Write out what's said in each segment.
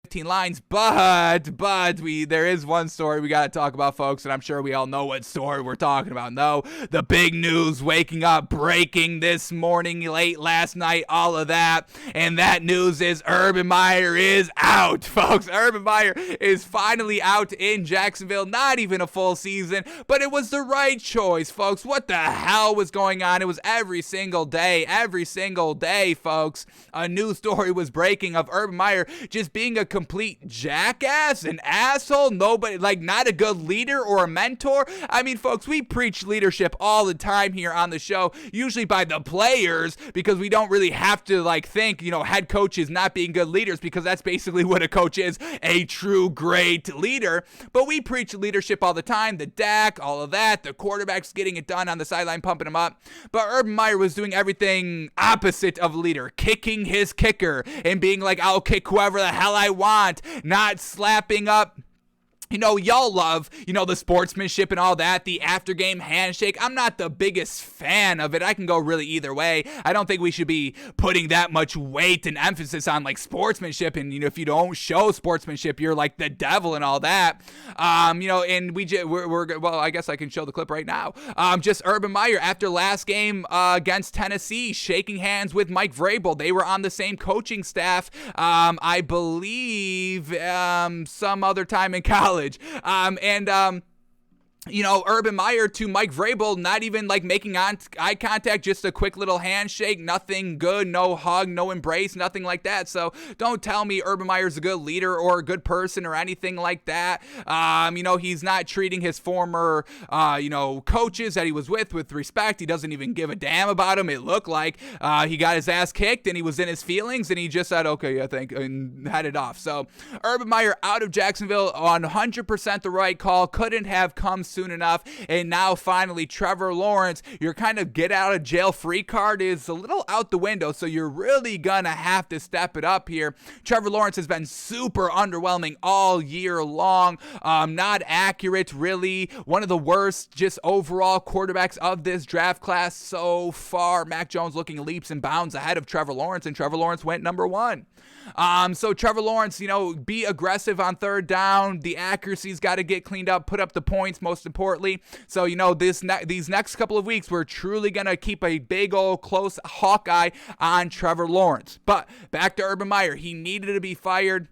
15 lines, but there is one story we got to talk about, folks, and I'm sure we all know what story we're talking about. No, the big news, waking up, breaking this morning, late last night, all of that, and that news is Urban Meyer is out, folks. Urban Meyer is finally out in Jacksonville. Not even a full season, but it was the right choice, folks. What the hell was going on? It was every single day, folks. A new story was breaking of Urban Meyer just being a complete jackass, an asshole, nobody, like, not a good leader or a mentor. I mean, folks, we preach leadership all the time here on the show, usually by the players, because we don't really have to, like, think, head coaches not being good leaders, because that's basically what a coach is, a true great leader. But we preach leadership all the time, the Dak, all of that, the quarterbacks getting it done on the sideline, pumping them up. But Urban Meyer was doing everything opposite of a leader, kicking his kicker and being like, I'll kick whoever the hell I want, not slapping up. Y'all love, the sportsmanship and all that, the after-game handshake. I'm not the biggest fan of it. I can go really either way. I don't think we should be putting that much weight and emphasis on, like, sportsmanship. And, if you don't show sportsmanship, you're like the devil and all that. And well, I guess I can show the clip right now. Just Urban Meyer after last game against Tennessee, shaking hands with Mike Vrabel. They were on the same coaching staff, I believe, some other time in college. Urban Meyer to Mike Vrabel, not even like making eye contact, just a quick little handshake, nothing good, no hug, no embrace, nothing like that. So don't tell me Urban Meyer's a good leader or a good person or anything like that. He's not treating his former, coaches that he was with respect. He doesn't even give a damn about them. It looked like he got his ass kicked and he was in his feelings and he just said, okay, I think, and headed off. So Urban Meyer out of Jacksonville, 100% the right call. Couldn't have come soon enough. And now finally Trevor Lawrence, your kind of get out of jail free card is a little out the window, so you're really gonna have to step it up here. Trevor Lawrence has been super underwhelming all year long, not accurate really, one of the worst just overall quarterbacks of this draft class so far. Mac Jones looking leaps and bounds ahead of Trevor Lawrence, and Trevor Lawrence went number one. So Trevor Lawrence, be aggressive on third down. The accuracy's got to get cleaned up, put up the points, most importantly. So, these next couple of weeks, we're truly going to keep a big old close hawkeye on Trevor Lawrence. But back to Urban Meyer. He needed to be fired.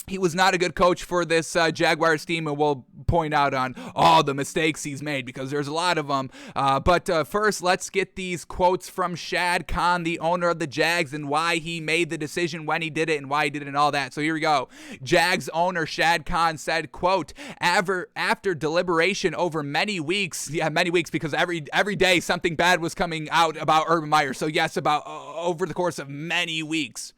He was not a good coach for this Jaguars team, and we'll point out on all the mistakes he's made because there's a lot of them. But first, let's get these quotes from Shad Khan, the owner of the Jags, and why he made the decision when he did it and why he did it and all that. So here we go. Jags owner Shad Khan said, quote, after deliberation over many weeks because every day something bad was coming out about Urban Meyer. So yes, about over the course of many weeks.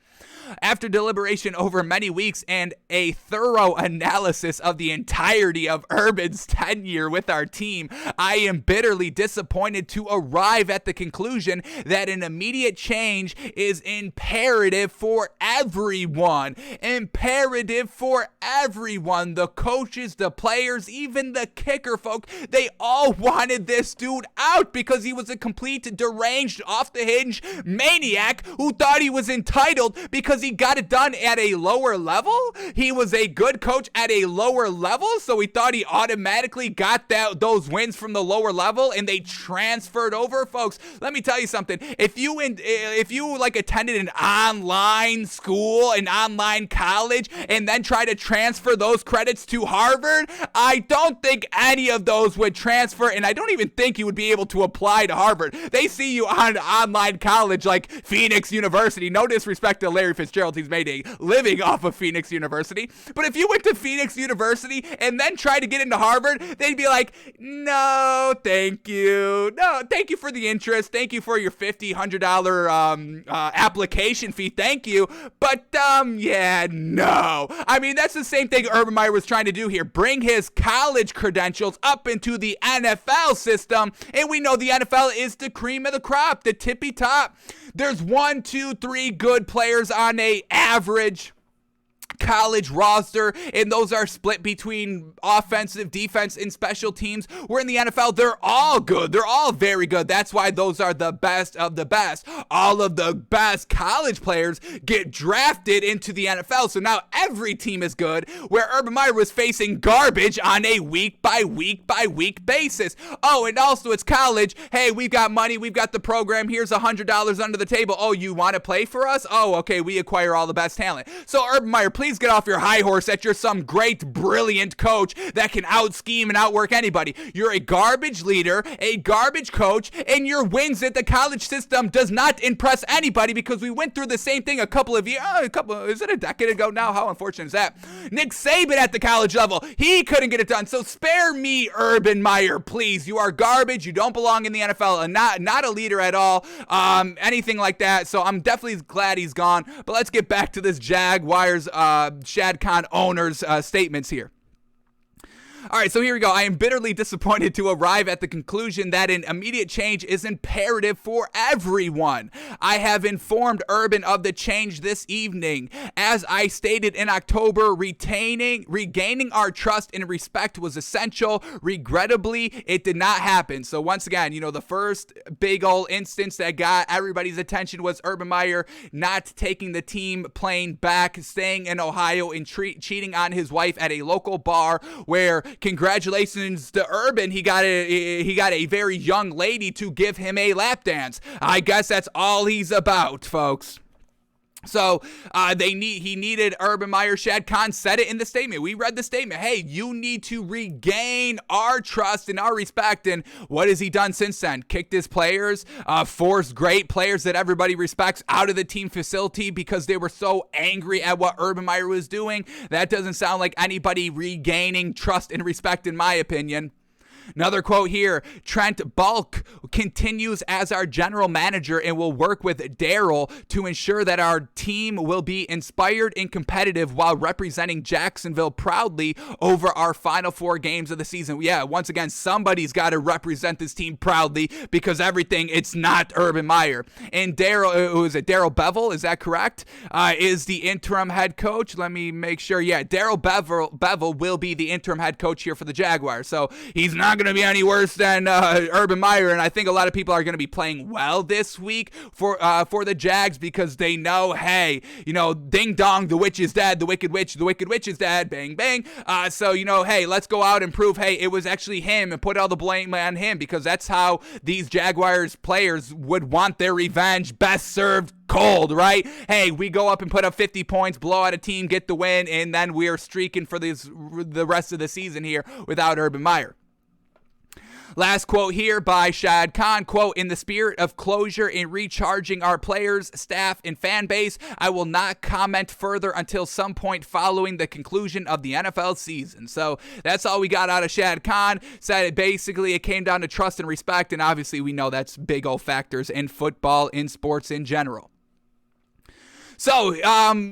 After deliberation over many weeks and a thorough analysis of the entirety of Urban's tenure with our team, I am bitterly disappointed to arrive at the conclusion that an immediate change is imperative for everyone. Imperative for everyone. The coaches, the players, even the kicker, folk, they all wanted this dude out because he was a complete deranged, off-the-hinge maniac who thought he was entitled because he got it done at a lower level. He was a good coach at a lower level, so he thought he automatically got those wins from the lower level, and they transferred over. Folks, let me tell you something. If you attended an online school, an online college, and then try to transfer those credits to Harvard, I don't think any of those would transfer, and I don't even think you would be able to apply to Harvard. They see you on online college like Phoenix University. No disrespect to Larry Fitzgerald, he's made a living off of Phoenix University. But if you went to Phoenix University and then tried to get into Harvard, they'd be like, no, thank you. No, thank you for the interest. Thank you for your $50, $100 application fee. Thank you. But, yeah, no. I mean, that's the same thing Urban Meyer was trying to do here. Bring his college credentials up into the NFL system. And we know the NFL is the cream of the crop, the tippy top. There's 1, 2, 3 good players on a average college roster, and those are split between offensive, defense, and special teams. Where in the NFL, they're all good. They're all very good. That's why those are the best of the best. All of the best college players get drafted into the NFL, so now every team is good, where Urban Meyer was facing garbage on a week-by-week basis. Oh, and also it's college. Hey, we've got money. We've got the program. Here's $100 under the table. Oh, you want to play for us? Oh, okay, we acquire all the best talent. So Urban Meyer, please get off your high horse that you're some great, brilliant coach that can out-scheme and outwork anybody. You're a garbage leader, a garbage coach, and your wins at the college system does not impress anybody, because we went through the same thing is it a decade ago now? How unfortunate is that? Nick Saban at the college level, he couldn't get it done. So spare me, Urban Meyer, please. You are garbage. You don't belong in the NFL, and not a leader at all, anything like that. So I'm definitely glad he's gone. But let's get back to this Jaguars Shad Khan owner's statements here. All right, so here we go. I am bitterly disappointed to arrive at the conclusion that an immediate change is imperative for everyone. I have informed Urban of the change this evening. As I stated in October, regaining our trust and respect was essential. Regrettably, it did not happen. So once again, the first big old instance that got everybody's attention was Urban Meyer not taking the team plane back, staying in Ohio, and cheating on his wife at a local bar, where congratulations to Urban, he got a very young lady to give him a lap dance. I guess that's all he's about, folks. So he needed Urban Meyer. Shad Khan said it in the statement. We read the statement. Hey, you need to regain our trust and our respect. And what has he done since then? Kicked his players, forced great players that everybody respects out of the team facility because they were so angry at what Urban Meyer was doing. That doesn't sound like anybody regaining trust and respect, in my opinion. Another quote here, Trent Bulk continues as our general manager and will work with Daryl to ensure that our team will be inspired and competitive while representing Jacksonville proudly over our final 4 games of the season. Yeah, once again, somebody's got to represent this team proudly, because it's not Urban Meyer. And Daryl Bevel, is that correct? Is the interim head coach. Let me make sure. Yeah, Daryl Bevel will be the interim head coach here for the Jaguars. So he's not going to be any worse than Urban Meyer, and I think a lot of people are going to be playing well this week for the Jags, because they know, hey, ding dong, the witch is dead, the wicked witch is dead, bang bang. So hey, let's go out and prove, hey, it was actually him, and put all the blame on him, because that's how these Jaguars players would want their revenge, best served cold, right? Hey, we go up and put up 50 points, blow out a team, get the win, and then we're streaking for the rest of the season here without Urban Meyer. Last quote here by Shad Khan, quote, in the spirit of closure and recharging our players, staff, and fan base, I will not comment further until some point following the conclusion of the NFL season. So that's all we got out of Shad Khan. Said it came down to trust and respect, and obviously we know that's big old factors in football, in sports in general. So,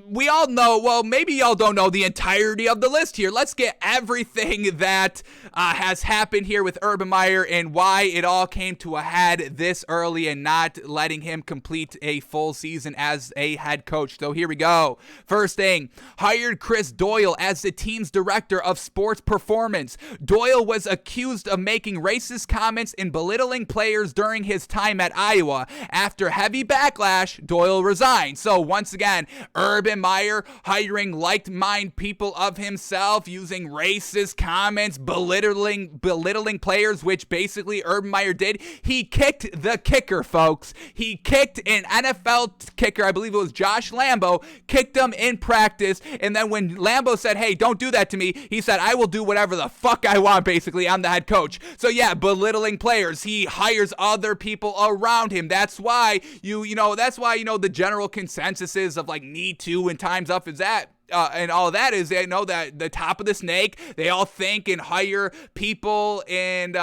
we all know, well, maybe y'all don't know the entirety of the list here. Let's get everything that has happened here with Urban Meyer and why it all came to a head this early and not letting him complete a full season as a head coach. So here we go. First thing, hired Chris Doyle as the team's director of sports performance. Doyle was accused of making racist comments and belittling players during his time at Iowa. After heavy backlash, Doyle resigned. So once again, Urban Meyer hiring like-minded people of himself, using racist comments, belittling players, which basically Urban Meyer did. He kicked the kicker, folks. He kicked an NFL kicker, I believe it was Josh Lambo, kicked him in practice, and then when Lambo said, hey, don't do that to me, he said, I will do whatever the fuck I want, basically. I'm the head coach. So yeah, belittling players. He hires other people around him. That's why the general consensus is of like need to and time's up is that. And all that is, they know that the top of the snake, they all think and hire people and,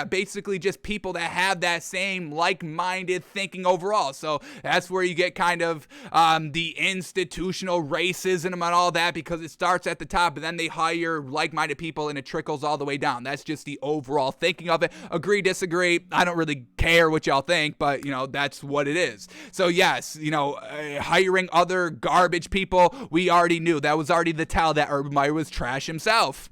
basically just people that have that same like-minded thinking overall. So that's where you get kind of the institutional racism and all that, because it starts at the top, and then they hire like-minded people and it trickles all the way down. That's just the overall thinking of it. Agree, disagree. I don't really care what y'all think, but, that's what it is. So yes, hiring other garbage people, we already knew knew. That was already the tell that Urban Meyer was trash himself.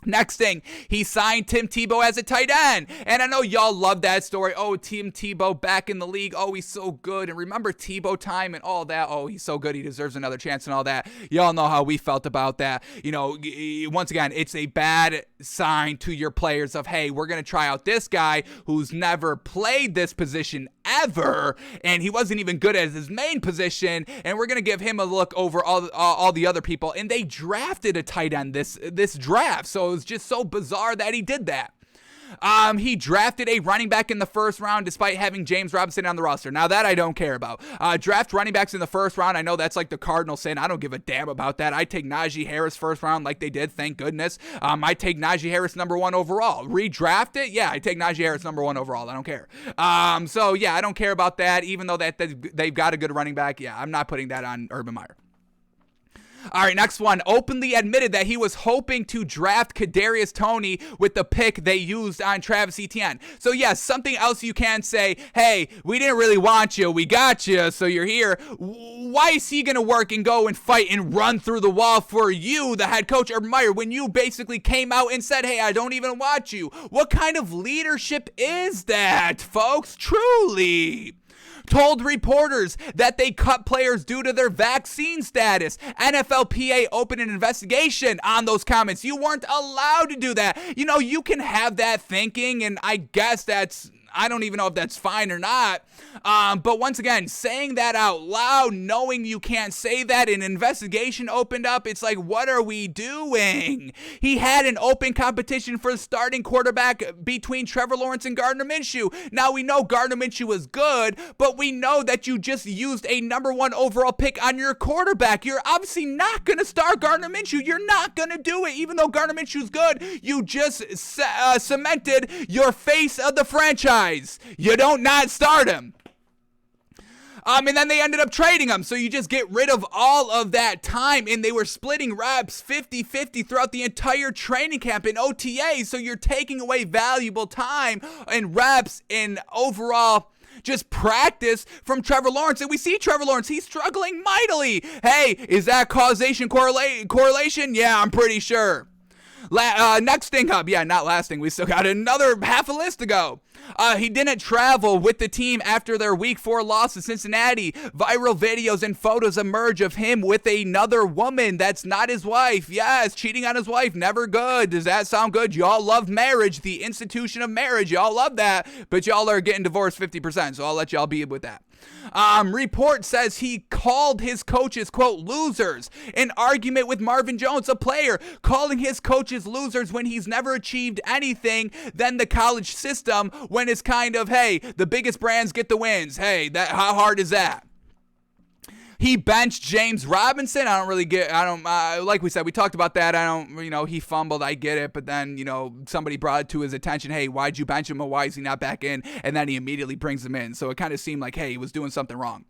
Next thing, he signed Tim Tebow as a tight end. And I know y'all love that story. Oh, Tim Tebow back in the league. Oh, he's so good. And remember Tebow time and all that. Oh, he's so good. He deserves another chance and all that. Y'all know how we felt about that. You know, once again, it's a bad sign to your players of, hey, we're going to try out this guy who's never played this position ever. And he wasn't even good at his main position. And we're going to give him a look over all the other people. And they drafted a tight end this draft. So it was just so bizarre that he did that. He drafted a running back in the first round despite having James Robinson on the roster. Now that I don't care about. Draft running backs in the first round. I know that's like the cardinal sin. I don't give a damn about that. I take Najee Harris first round like they did. Thank goodness. I take Najee Harris number 1 overall. Redraft it? Yeah, I take Najee Harris number 1 overall. I don't care. So yeah, I don't care about that. Even though that they've got a good running back. Yeah, I'm not putting that on Urban Meyer. All right, next one. Openly admitted that he was hoping to draft Kadarius Toney with the pick they used on Travis Etienne. So yes, something else you can say, hey, we didn't really want you. We got you, so you're here. Why is he going to work and go and fight and run through the wall for you, the head coach, Urban Meyer, when you basically came out and said, hey, I don't even want you? What kind of leadership is that, folks? Truly. Told reporters that they cut players due to their vaccine status. NFLPA opened an investigation on those comments. You weren't allowed to do that. You know, you can have that thinking, and I guess I don't even know if that's fine or not. But once again, saying that out loud, knowing you can't say that, an investigation opened up, it's like, what are we doing? He had an open competition for the starting quarterback between Trevor Lawrence and Gardner Minshew. Now, we know Gardner Minshew was good, but we know that you just used a number 1 overall pick on your quarterback. You're obviously not going to start Gardner Minshew. You're not going to do it. Even though Gardner Minshew's good, you just cemented your face of the franchise. You don't not start him. And then they ended up trading him. So you just get rid of all of that time. And they were splitting reps 50-50 throughout the entire training camp in OTA. So you're taking away valuable time and reps and overall just practice from Trevor Lawrence. And we see Trevor Lawrence, he's struggling mightily. Hey, is that causation correlation? Yeah, I'm pretty sure. Next thing up, yeah, not last thing. We still got another half a list to go. He didn't travel with the team after their Week 4 loss to Cincinnati. Viral videos and photos emerge of him with another woman that's not his wife. Yes, cheating on his wife, never good. Does that sound good? Y'all love marriage, the institution of marriage. Y'all love that, but y'all are getting divorced 50%, so I'll let y'all be with that. Report says he called his coaches, quote, losers. An argument with Marvin Jones, a player, calling his coaches losers when he's never achieved anything than the college system, when it's kind of, hey, the biggest brands get the wins. Hey, how hard is that? He benched James Robinson. Like we said, we talked about that. He fumbled. I get it. But then, somebody brought it to his attention. Hey, why'd you bench him? Or why is he not back in? And then he immediately brings him in. So it kind of seemed like, hey, he was doing something wrong.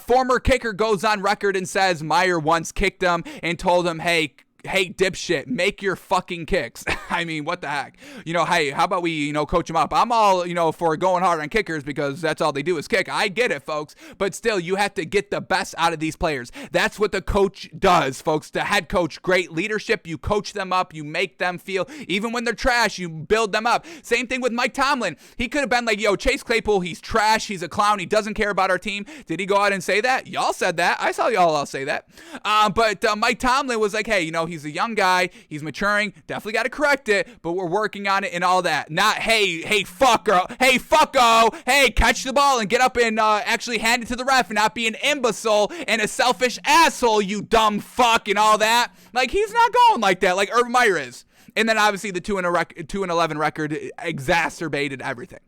Former kicker goes on record and says Meyer once kicked him and told him, hey, dipshit, make your fucking kicks. I mean, what the heck? Hey, how about we, coach them up? I'm all, for going hard on kickers because that's all they do is kick. I get it, folks. But still, you have to get the best out of these players. That's what the coach does, folks. The head coach, great leadership. You coach them up. You make them feel, even when they're trash, you build them up. Same thing with Mike Tomlin. He could have been like, yo, Chase Claypool, he's trash. He's a clown. He doesn't care about our team. Did he go out and say that? Y'all said that. I saw y'all all say that. But Mike Tomlin was like, hey, he's a young guy. He's maturing. Definitely got to correct it, but we're working on it and all that. Not, hey, fucker. Hey, fucko. Hey, catch the ball and get up and actually hand it to the ref and not be an imbecile and a selfish asshole, you dumb fuck, and all that. Like, he's not going like that, like Urban Meyer is. And then obviously the 2-11 record exacerbated everything.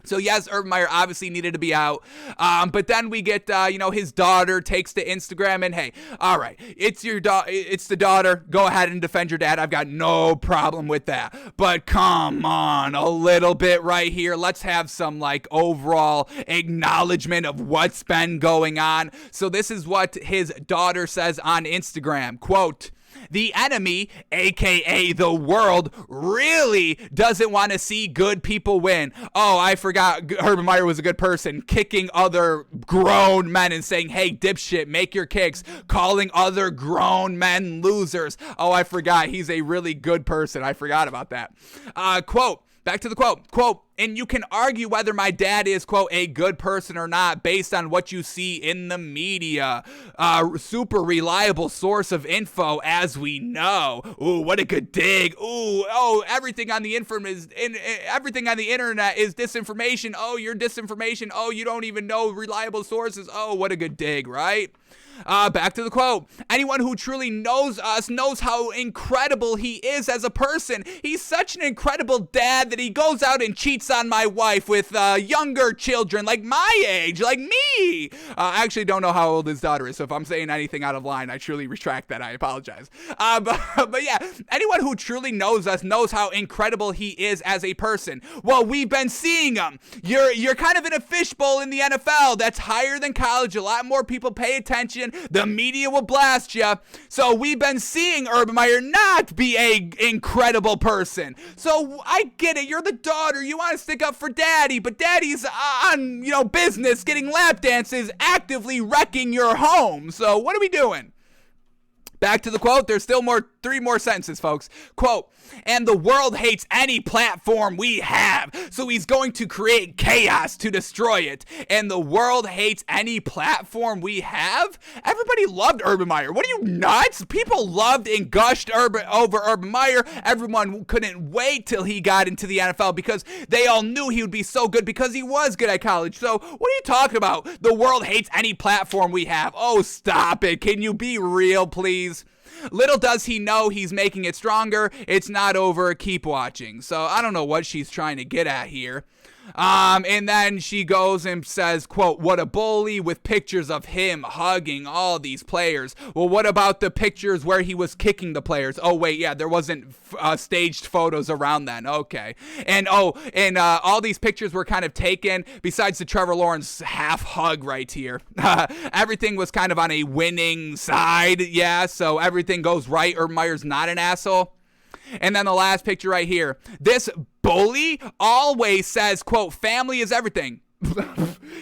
So yes, Urban Meyer obviously needed to be out. But then we get, his daughter takes to Instagram and, hey, all right, it's the daughter. Go ahead and defend your dad. I've got no problem with that. But come on, a little bit right here. Let's have some overall acknowledgement of what's been going on. So this is what his daughter says on Instagram. Quote, the enemy, aka the world, really doesn't want to see good people win. Oh, I forgot Urban Meyer was a good person, kicking other grown men and saying, hey, dipshit, make your kicks, calling other grown men losers. Oh, I forgot. He's a really good person. I forgot about that. Quote. Back to the quote, and you can argue whether my dad is, quote, a good person or not based on what you see in the media. Super reliable source of info, as we know. Ooh, what a good dig. Ooh, oh, everything on the internet is disinformation. Oh, you're disinformation. Oh, you don't even know reliable sources. Oh, what a good dig, right? Back to the quote. Anyone who truly knows us knows how incredible he is as a person. He's such an incredible dad that he goes out and cheats on my wife with younger children like my age, like me. I actually don't know how old his daughter is, so if I'm saying anything out of line, I truly retract that. I apologize. But yeah, anyone who truly knows us knows how incredible he is as a person. Well, we've been seeing him. You're kind of in a fishbowl in the NFL that's higher than college. A lot more people pay attention. The media will blast you. So we've been seeing Urban Meyer not be a incredible person. So I get it. You're the daughter. You want to stick up for daddy, but daddy's on, business, getting lap dances, actively wrecking your home. So what are we doing? Back to the quote. There's still three more sentences, folks. Quote, and the world hates any platform we have, so he's going to create chaos to destroy it. And the world hates any platform we have? Everybody loved Urban Meyer. What are you, nuts? People loved and gushed over Urban Meyer. Everyone couldn't wait till he got into the NFL because they all knew he would be so good because he was good at college. So what are you talking about? The world hates any platform we have. Oh, stop it. Can you be real, please? Little does he know he's making it stronger. It's not over. Keep watching. So I don't know what she's trying to get at here. And then she goes and says, quote, what a bully, with pictures of him hugging all these players. Well, what about the pictures where he was kicking the players? Oh, wait, yeah, there wasn't staged photos around then. Okay. And all these pictures were kind of taken, besides the Trevor Lawrence half hug right here. Everything was kind of on a winning side. Yeah, so everything goes right. Urban Meyer's not an asshole. And then the last picture right here. This bully always says, quote, family is everything.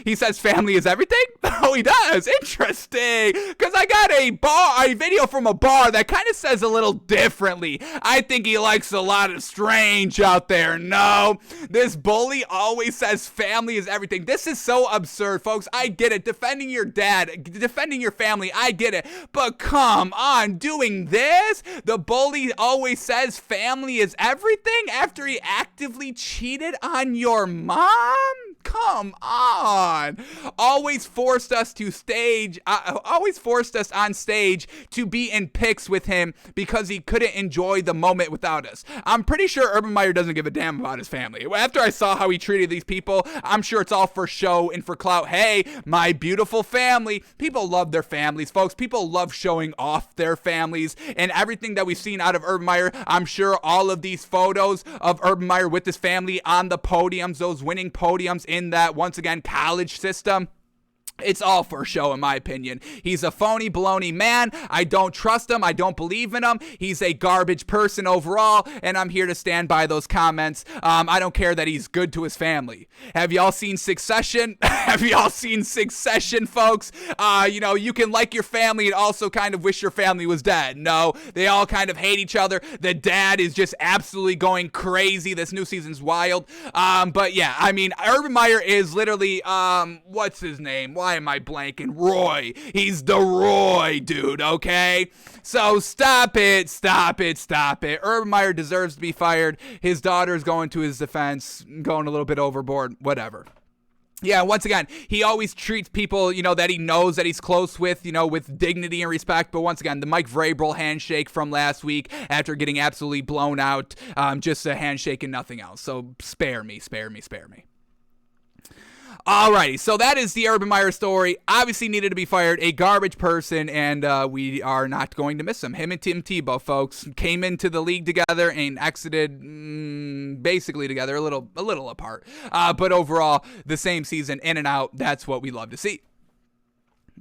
He says family is everything? Oh, he does. Interesting. Because I got a video from a bar that kind of says a little differently. I think he likes a lot of strange out there. No, this bully always says family is everything. This is so absurd, folks. I get it. Defending your dad, defending your family, I get it. But come on, doing this? The bully always says family is everything after he actively cheated on your mom? Come on. Always forced us on stage to be in pics with him because he couldn't enjoy the moment without us. I'm pretty sure Urban Meyer doesn't give a damn about his family. After I saw how he treated these people, I'm sure it's all for show and for clout. Hey, my beautiful family. People love their families, folks. People love showing off their families, and everything that we've seen out of Urban Meyer, I'm sure all of these photos of Urban Meyer with his family on the podiums, those winning podiums in that, once again, college system, it's all for show, in my opinion. He's a phony baloney man. I don't trust him. I don't believe in him. He's a garbage person overall, and I'm here to stand by those comments. I don't care that he's good to his family. Have y'all seen Succession? Have y'all seen Succession, folks? You can like your family and also kind of wish your family was dead. No, they all kind of hate each other. The dad is just absolutely going crazy. This new season's wild. But yeah, I mean, Urban Meyer is literally, what's his name? Why am I blanking? Roy. He's the Roy dude, okay? So stop it. Urban Meyer deserves to be fired. His daughter's going to his defense, going a little bit overboard, whatever. Yeah, once again, he always treats people, that he knows that he's close with, with dignity and respect. But once again, the Mike Vrabel handshake from last week after getting absolutely blown out, just a handshake and nothing else. So spare me. Alrighty, so that is the Urban Meyer story. Obviously needed to be fired, a garbage person, and we are not going to miss him. Him and Tim Tebow, folks, came into the league together and exited basically together, a little apart. But overall, the same season, in and out. That's what we love to see.